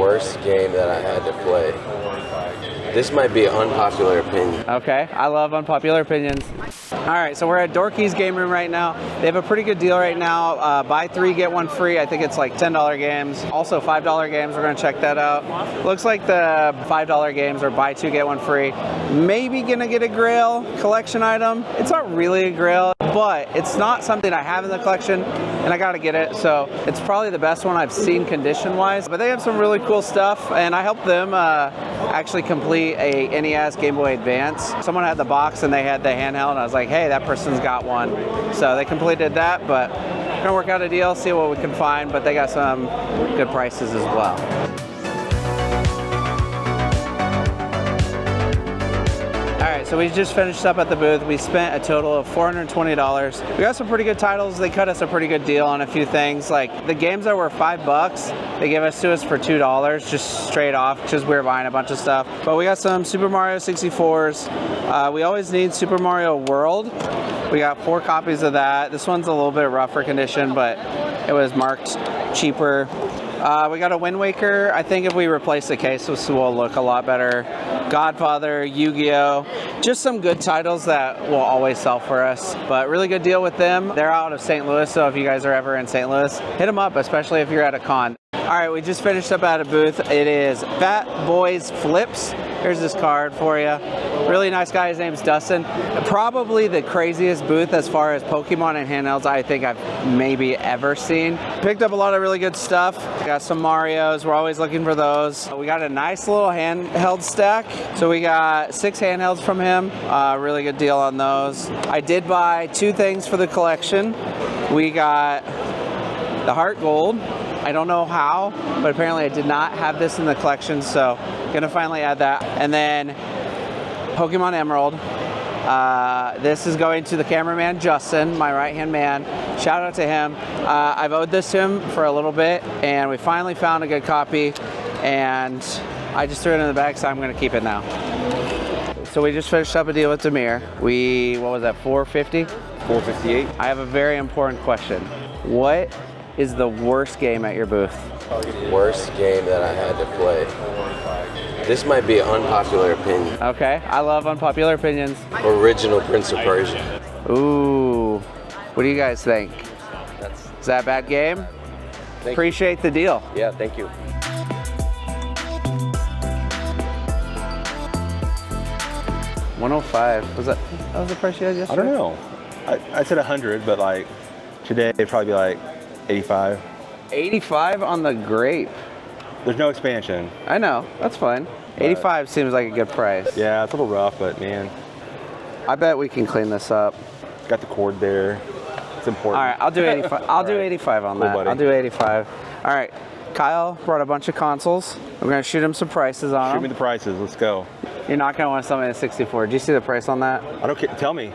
worst game that I had to play. This might be an unpopular opinion. Okay, I love unpopular opinions. All right, so we're at Dorky's Game Room right now. They have a pretty good deal right now. Buy 3, get 1 free. I think it's like $10 games. Also $5 games, we're gonna check that out. Looks like the $5 games are buy 2, get 1 free. Maybe gonna get a Grail collection item. It's not really a Grail, but it's not something I have in the collection and I gotta get it. So it's probably the best one I've seen condition-wise. But they have some really cool stuff and I helped them actually complete a NES Game Boy Advance. Someone had the box and they had the handheld and I was like, hey, that person's got one. So they completed that, but we're gonna work out a deal, see what we can find, but they got some good prices as well. All right, so we just finished up at the booth. We spent a total of $420. We got some pretty good titles. They cut us a pretty good deal on a few things. Like the games that were $5, they gave us to us for $2, just straight off, because we were buying a bunch of stuff. But we got some Super Mario 64s. We always need Super Mario World. We got 4 copies of that. This one's a little bit rougher condition, but it was marked cheaper. We got a Wind Waker. I think if we replace the case, this will look a lot better. Godfather, Yu-Gi-Oh! Just some good titles that will always sell for us, but really good deal with them. They're out of St. Louis, so if you guys are ever in St. Louis, hit them up, especially if you're at a con. All right, we just finished up at a booth. It is Fat Boys Flips. Here's this card for you. Really nice guy, his name's Dustin. Probably the craziest booth as far as Pokemon and handhelds I think I've maybe ever seen. Picked up a lot of really good stuff. Got some Marios, we're always looking for those. We got a nice little handheld stack. So we got 6 handhelds from him. Really good deal on those. I did buy 2 things for the collection. We got the Heart Gold. I don't know how, but apparently I did not have this in the collection, so gonna finally add that. And then Pokemon Emerald. This is going to the cameraman, Justin, my right-hand man. Shout out to him. I've owed this to him for a little bit, and we finally found a good copy, and I just threw it in the bag, so I'm gonna keep it now. So we just finished up a deal with Demir. What was that, $450? $458. I have a very important question. What is the worst game at your booth? Worst game that I had to play. This might be an unpopular opinion. Okay, I love unpopular opinions. Original Prince of Persia. Ooh, what do you guys think? Is that a bad game? Appreciate the deal. Yeah, thank you. $105. Was that was the price you had yesterday? I don't know. I said 100, but like today it'd probably be like 85. 85 on the grape. There's no expansion. I know, that's fine. 85 seems like a good price. Yeah, it's a little rough, but man. I bet we can clean this up. Got the cord there. It's important. All right, I'll do 85. I'll do 85 on that. Buddy. I'll do 85. All right, Kyle brought a bunch of consoles. I'm gonna shoot him some prices on them. Shoot me the prices. Let's go. You're not gonna want to sell me a 64. Do you see the price on that? I don't care. Tell me.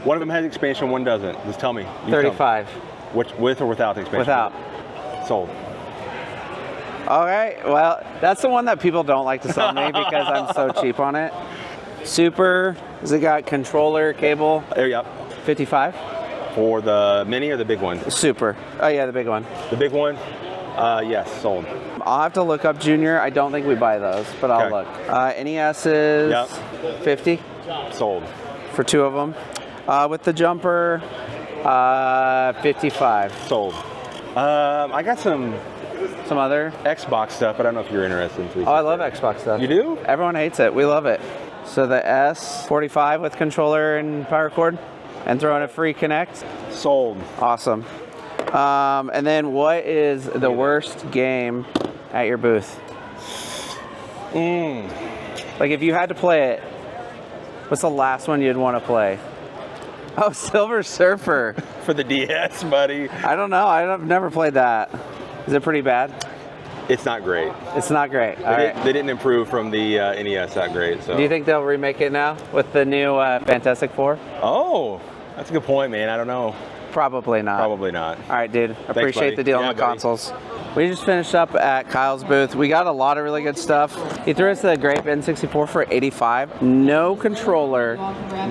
One of them has expansion, one doesn't. Just tell me. You 35. Tell me. Which, with or without the expansion? Without. Sold. All right, well, that's the one that people don't like to sell me because I'm so cheap on it. Super, has it got controller, cable? There, yep. 55? For the mini or the big one? Super. Oh yeah, the big one. The big one? Yes, sold. I'll have to look up Junior. I don't think we buy those, but I'll look. NES is 50? Sold. For 2 of them. With the jumper, 55. Sold. I got some other Xbox stuff, but I don't know if you're interested in. Oh, I love Xbox stuff. You do? Everyone hates it. We love it. So the S45 with controller and power cord, and throwing a free Connect. Sold. Awesome. And then what is the worst game at your booth? Like if you had to play it, what's the last one you'd want to play? Oh, Silver Surfer. For the DS, buddy. I don't know. I've never played that. Is it pretty bad? It's not great. It's not great. They didn't improve from the NES that great. So. Do you think they'll remake it now with the new Fantastic Four? Oh, that's a good point, man. I don't know. Probably not. Probably not. All right, dude. Appreciate the deal on the consoles. We just finished up at Kyle's booth. We got a lot of really good stuff. He threw us the Grape N64 for 85. No controller,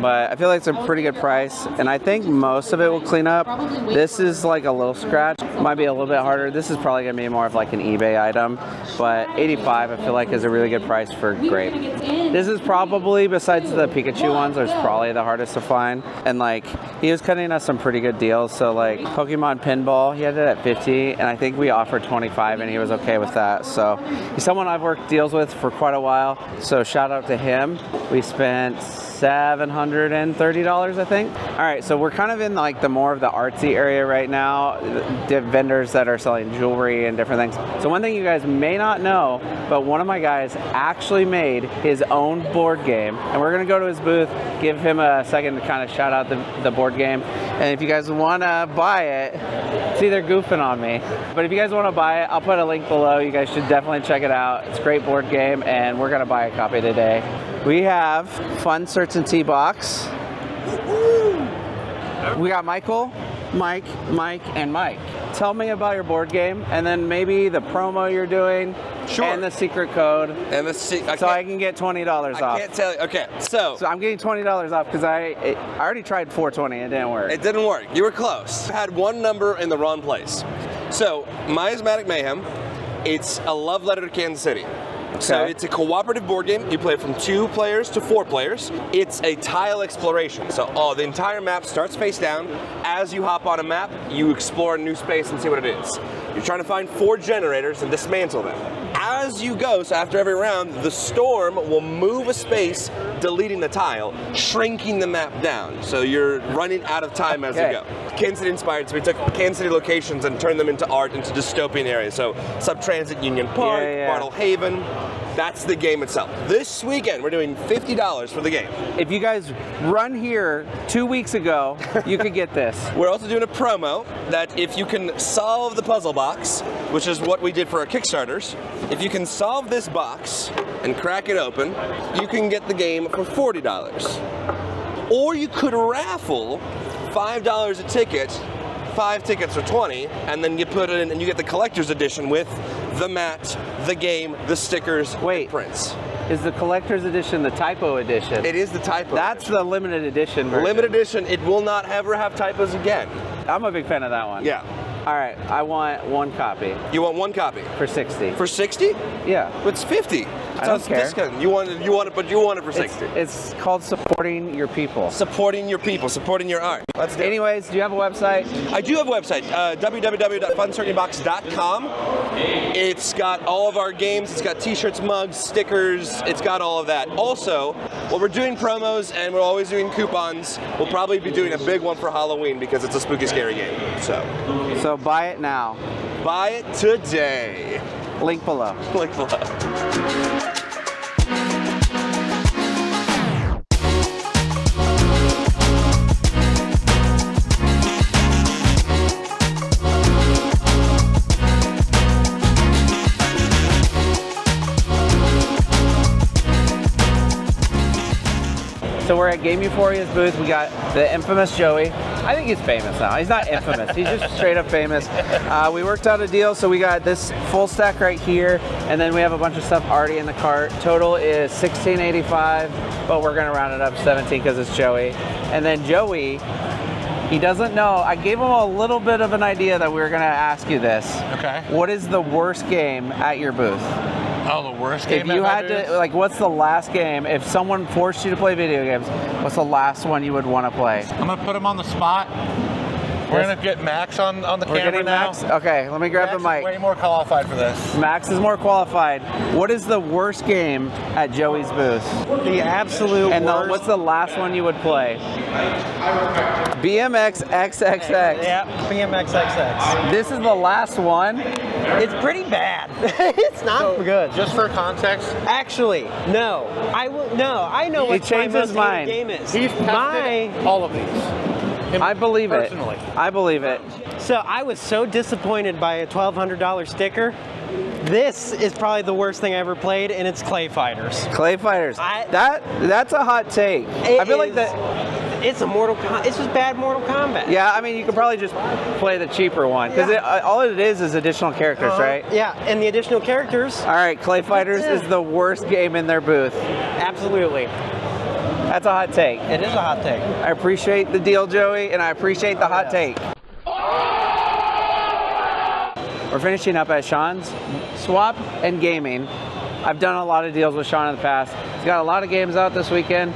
but I feel like it's a pretty good price. And I think most of it will clean up. This is like a little scratch, might be a little bit harder. This is probably gonna be more of like an eBay item, but 85 I feel like is a really good price for grape. This is probably, besides the Pikachu ones, it's probably the hardest to find. And like, he was cutting us some pretty good deals. So like Pokemon Pinball, he had it at 50, and I think we offered 25 and he was okay with that. So he's someone I've worked deals with for quite a while. So shout out to him. We spent $730, I think. All right, so we're kind of in like the more of the artsy area right now, the vendors that are selling jewelry and different things. So one thing you guys may not know, but one of my guys actually made his own board game, and we're gonna go to his booth, give him a second to kind of shout out the board game. And if you guys wanna buy it, see, they're goofing on me, but if you guys wanna buy it, I'll put a link below. You guys should definitely check it out. It's a great board game, and we're gonna buy a copy today. We have Fun Certainty Box. We got Michael, Mike, and Mike. Tell me about your board game, and then maybe the promo you're doing, Sure. and the secret code, And so I can get $20 off. I can't tell you. Okay, so I'm getting $20 off because I already tried $4.20. It didn't work. it didn't work. You were close. I had one number in the wrong place. So, Miasmatic Mayhem, it's a love letter to Kansas City. So Okay. it's a cooperative board game. You play from 2 players to 4 players. It's a tile exploration. So the entire map starts face down. As you hop on a map, you explore a new space and see what it is. You're trying to find 4 generators and dismantle them. As you go, so after every round, the storm will move a space, deleting the tile, shrinking the map down. So you're running out of time as you go. Kansas City inspired, so we took Kansas City locations and turned them into art, into dystopian areas. So Subtransit Union Park, Bartle Haven. That's the game itself. This weekend, we're doing $50 for the game. If you guys run here 2 weeks ago, you could get this. We're also doing a promo that if you can solve the puzzle box, which is what we did for our Kickstarters, if you can solve this box and crack it open, you can get the game for $40. Or you could raffle $5 a ticket, 5 tickets for 20, and then you put it in and you get the collector's edition with the mat, the game, the stickers, Wait. and prints. Is the collector's edition the typo edition? It is the typo. That's the limited edition version. limited edition. It will not ever have typos again. I'm a big fan of that one. Yeah. All right, I want 1 copy You want 1 copy for 60. for 60? Yeah. It's 50. I don't care. Discount. You want it, but you want it for 60. It's called supporting your people. Supporting your people, supporting your art. Let's do it. Anyways, do you have a website? I do have a website, www.funcertaintybox.com. It's got all of our games. It's got t-shirts, mugs, stickers. It's got all of that. Also, well, we're doing promos and we're always doing coupons. We'll probably be doing a big one for Halloween because it's a spooky, scary game. So buy it now. Buy it today. Link below. Link below. So we're at Game Euphoria's booth. We got the infamous Joey. I think he's famous now. He's not infamous. He's just straight up famous. We worked out a deal, so we got this full stack right here, and then we have a bunch of stuff already in the cart. Total is $16.85, but we're gonna round it up 17 because it's Joey. And then Joey, he doesn't know. I gave him a little bit of an idea that we were gonna ask you this. Okay. What is the worst game at your booth? Oh, the worst game. If you had to, like, what's the last game? If someone forced you to play video games, what's the last one you would want to play? I'm gonna put him on the spot. We're gonna get Max on the We're camera getting now. Max? Okay, let me grab Max the mic. is way more qualified for this. Max is more qualified. What is the worst game at Joey's booth? The absolute And worst. what's the last one you would play? BMX XXX. Yeah, BMXXX. This is the last one? It's pretty bad. It's not good. Just for context, Actually, no. I will. No, I know what changed my his most mind. hated game is. he's tested all of these. I believe it. Personally. I believe it. So I was so disappointed by a $1,200 sticker. This is probably the worst thing I ever played, and it's Clay Fighters. Clay Fighters. That's a hot take. I feel like that. It's a it's just bad Mortal Kombat. Yeah, I mean, you could probably just play the cheaper one because all it is additional characters, right? Yeah, and the additional characters. All right, Clay Fighters is the worst game in their booth. Absolutely. That's a hot take. It is a hot take. I appreciate the deal, Joey, and I appreciate the hot take. We're finishing up at Sean's Swap and Gaming. I've done a lot of deals with Sean in the past. He's got a lot of games out this weekend.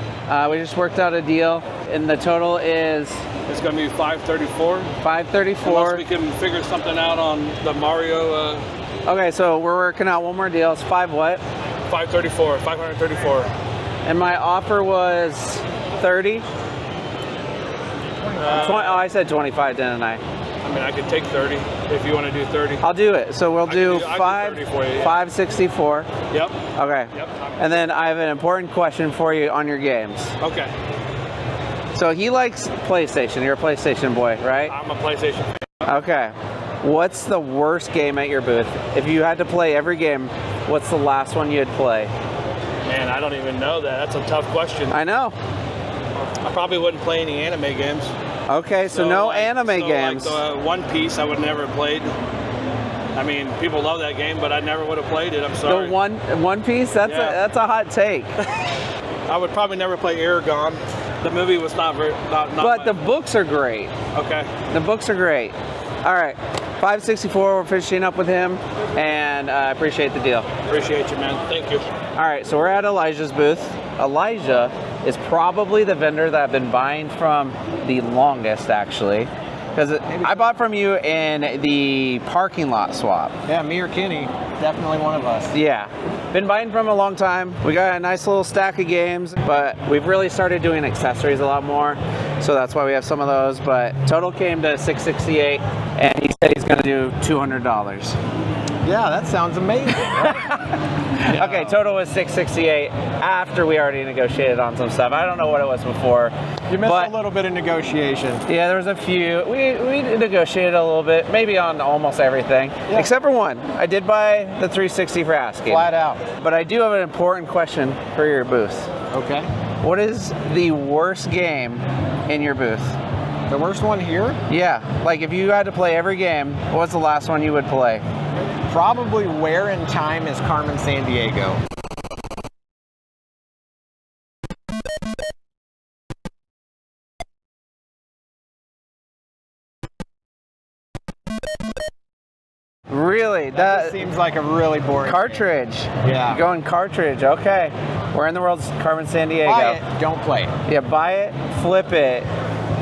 We just worked out a deal, and the total is... It's going to be $534. $534. Unless we can figure something out on the Mario. Okay, so we're working out one more deal. It's $5 what? $534. And my offer was 30. I said 25, didn't I? I mean, I could take 30 if you want to do 30. I'll do it. So we'll do I can do 30 for you, yeah. 564. Yep. Okay. Yep. And then I have an important question for you on your games. Okay. So he likes PlayStation. You're a PlayStation boy, right? I'm a PlayStation fan. Okay. What's the worst game at your booth? If you had to play every game, what's the last one you'd play? Man, I don't even know that. That's a tough question. I know. I probably wouldn't play any anime games. Okay, so no anime games. Like One Piece, I would never have played. I mean, people love that game, but I never would have played it. I'm sorry. The One Piece? That's a hot take. I would probably never play Aragon. The movie was not very. But the books are great. Okay. The books are great. All right, 564. We're finishing up with him, and I appreciate the deal. Appreciate you, man. Thank you. All right, so we're at Elijah's booth. Elijah is probably the vendor that I've been buying from the longest, actually, because I bought from you in the parking lot swap. Yeah, me or Kenny, definitely one of us. Yeah, been buying from him a long time. We got a nice little stack of games, but we've really started doing accessories a lot more, so that's why we have some of those. But total came to $668, and he said he's going to do $200. Yeah, that sounds amazing. Right? Okay, total was $668 after we already negotiated on some stuff. I don't know what it was before. You missed a little bit of negotiation. Yeah, there was a few. We negotiated a little bit, maybe on almost everything, except for one. I did buy the 360 for asking. Flat out. But I do have an important question for your booth. Okay. What is the worst game in your booth? The worst one here? Yeah, like if you had to play every game, what's the last one you would play? Probably Where in Time is Carmen Sandiego. Really? That seems like a really boring cartridge. Game. Yeah. You're going cartridge. Okay. Where in the world's Carmen Sandiego? Buy it, don't play it. Yeah, buy it, flip it,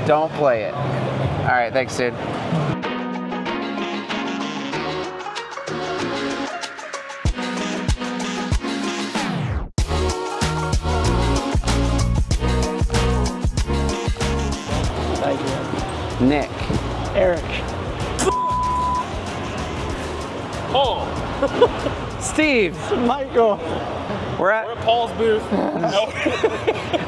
don't play it. All right, thanks, dude. Nick. Eric. Paul. Steve. Michael. We're at Paul's booth.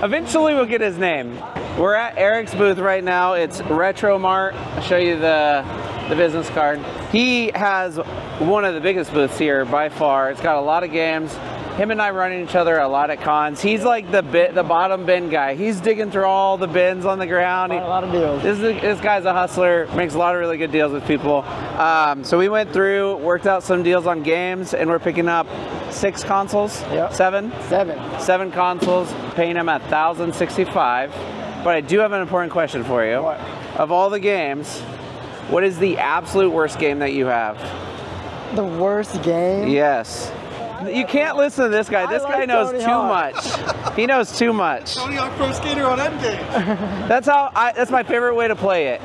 Eventually we'll get his name. We're at Eric's booth right now. It's Retro Mart. I'll show you the business card. He has one of the biggest booths here by far. It's got a lot of games. Him and I run into each other a lot at cons. He's like the bottom bin guy. He's digging through all the bins on the ground. A lot of deals. This guy's a hustler, makes a lot of really good deals with people. So we went through, worked out some deals on games, and we're picking up 6 consoles. Yep. 7? 7 consoles, paying him at $1,065. But I do have an important question for you. What? Of all the games, what is the absolute worst game that you have? The worst game? Yes. You can't listen to this guy. This guy knows too much. He knows too much. Tony Hawk Pro Skater on N-Gage. That's my favorite way to play it.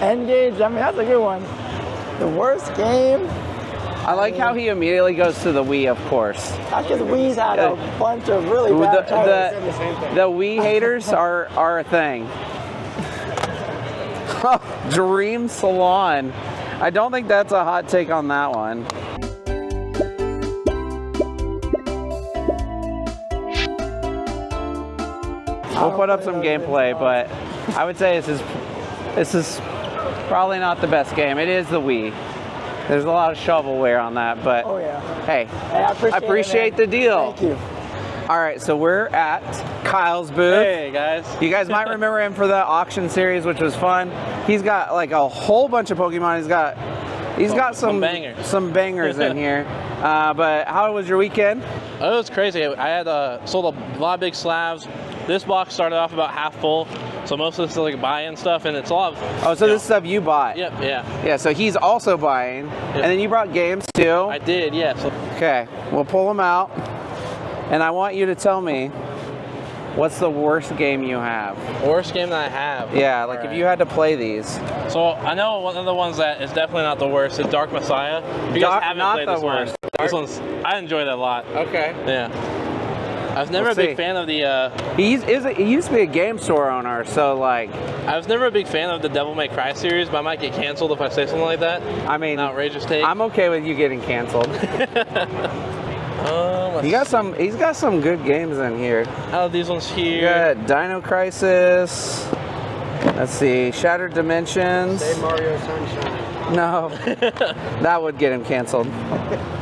N-Gage, I mean, that's a good one. The worst game? I like how he immediately goes to the Wii, of course. That's because Wii's had a bunch of really bad titles. The Wii haters are a thing. Dream Salon. I don't think that's a hot take on that one. We'll put up some gameplay, but I would say this is probably not the best game. It is the Wii. There's a lot of shovelware on that, but hey, I appreciate the deal. Thank you. All right, so we're at Kyle's booth. Hey guys. You guys might remember him for the auction series, which was fun. He's got like a whole bunch of Pokemon. He's got some bangers in here. But how was your weekend? Oh, it was crazy. I had sold a lot of big slabs. This box started off about half full, so most of this is like buy-in stuff, and it's a lot of. Oh, so this stuff you bought? Yep, yeah. Yeah, so he's also buying, and then you brought games too. I did, yes. Okay, we'll pull them out, and I want you to tell me what's the worst game you have. Worst game that I have. Yeah, like if you had to play these. So I know one of the ones that is definitely not the worst is Dark Messiah. If you guys haven't played this one, this one's, I enjoyed it a lot. Okay. Yeah. I was never a big fan of the. He used to be a game store owner, so like. I was never a big fan of the Devil May Cry series, but I might get canceled if I say something like that. I mean, an outrageous take. I'm okay with you getting canceled. He's got some good games in here. How are these ones here? You got Dino Crisis. Let's see, Shattered Dimensions. Say Mario Sunshine. No, that would get him canceled.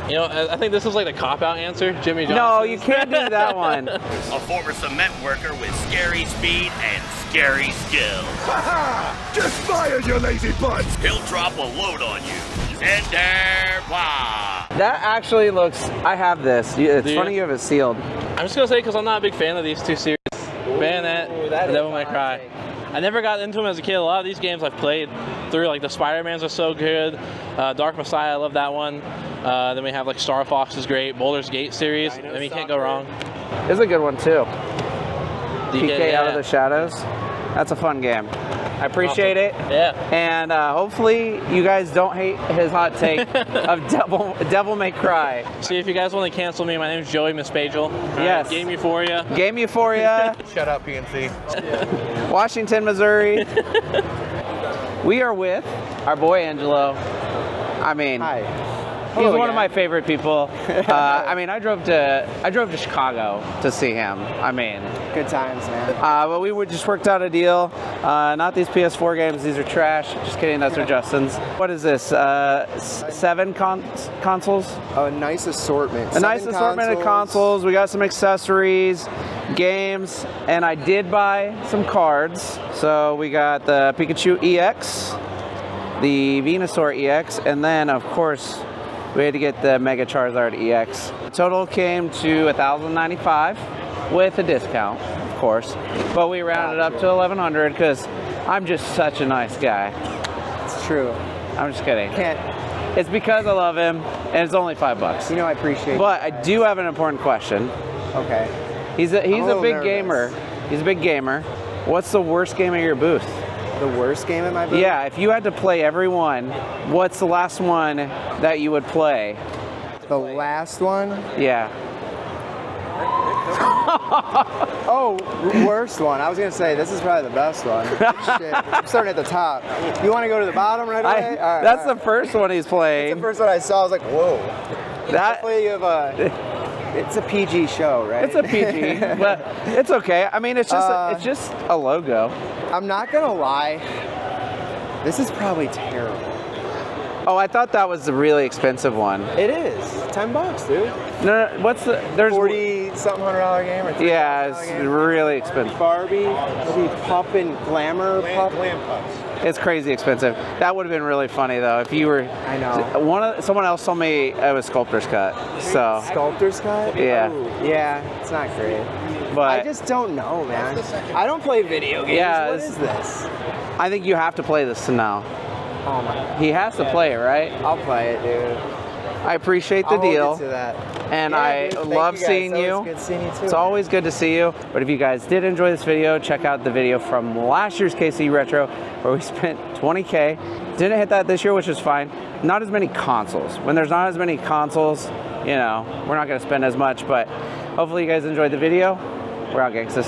You know, I think this is like the cop-out answer, Jimmy Johnson. No, you can't do that one. A former cement worker with scary speed and scary skills. Just fired, you lazy butts! He'll drop a load on you. Cinderpla! That actually looks, I have this. It's funny you have it sealed. I'm just going to say, because I'm not a big fan of these two series, Bayonet, Devil May Cry. I never got into them as a kid. A lot of these games I've played through, like the Spider-Mans are so good. Dark Messiah, I love that one. Then we have like Star Fox is great. Baldur's Gate series, I mean, you can't go wrong. It's a good one too. PK yeah. Out of the Shadows. That's a fun game. I appreciate it. Yeah. And hopefully you guys don't hate his hot take of Devil May Cry. See, if you guys want to cancel me, my name is Joey Mispagel. Yes. Game Euphoria. Game Euphoria. Shut up, PNC. Washington, Missouri. We are with our boy Angelo. I mean, Hi. He's one of my favorite people. I mean, I drove to Chicago to see him. I mean, good times, man. But we just worked out a deal. Not these PS4 games. These are trash. Just kidding. Those are Justin's. What is this? 7 consoles? Oh, a nice assortment. A nice assortment of consoles. We got some accessories, games, and I did buy some cards. So we got the Pikachu EX, the Venusaur EX, and then of course we had to get the Mega Charizard EX. The total came to $1,095 with a discount, of course, but we rounded up to $1,100 because I'm just such a nice guy. It's true. I'm just kidding. Can't. It's because I love him, and it's only $5. You know, I appreciate it. But I do have an important question. Okay. He's a big gamer. He's a big gamer. What's the worst game at your booth? The worst game at my booth? Yeah, if you had to play every one, what's the last one that you would play? The last one? Yeah. Oh, worst one. I was going to say, this is probably the best one. Shit. I'm starting at the top. You want to go to the bottom right away? That's the first one he's playing. That's the first one I saw. I was like, whoa. Hopefully you have it's a PG show, right? It's a PG, but it's okay. I mean, it's just a logo. I'm not gonna lie. This is probably terrible. Oh, I thought that was the really expensive one. It is. $10, dude. No, what's the? There's $40-something $100 game or $30 yeah, it's game. really expensive. Barbie, Pup and Glamour Pup. Glam Pups. It's crazy expensive. That would have been really funny though if you were. I know. Someone else told me it was Sculptor's Cut. So. Sculptor's Cut? Yeah. Ooh, yeah, it's not great. But I just don't know, man. I don't play video games. Yeah, what is this? I think you have to play this now. Oh my God. He has to play it, right? I'll play it, dude. I appreciate the I'll deal. hold you to that. And yeah, I dude, love seeing you. It's good seeing you too. It's always good to see you. But if you guys did enjoy this video, check out the video from last year's KC Retro where we spent $20K. Didn't hit that this year, which is fine. Not as many consoles. When there's not as many consoles, you know, we're not going to spend as much. But hopefully you guys enjoyed the video. We're out, gangsters.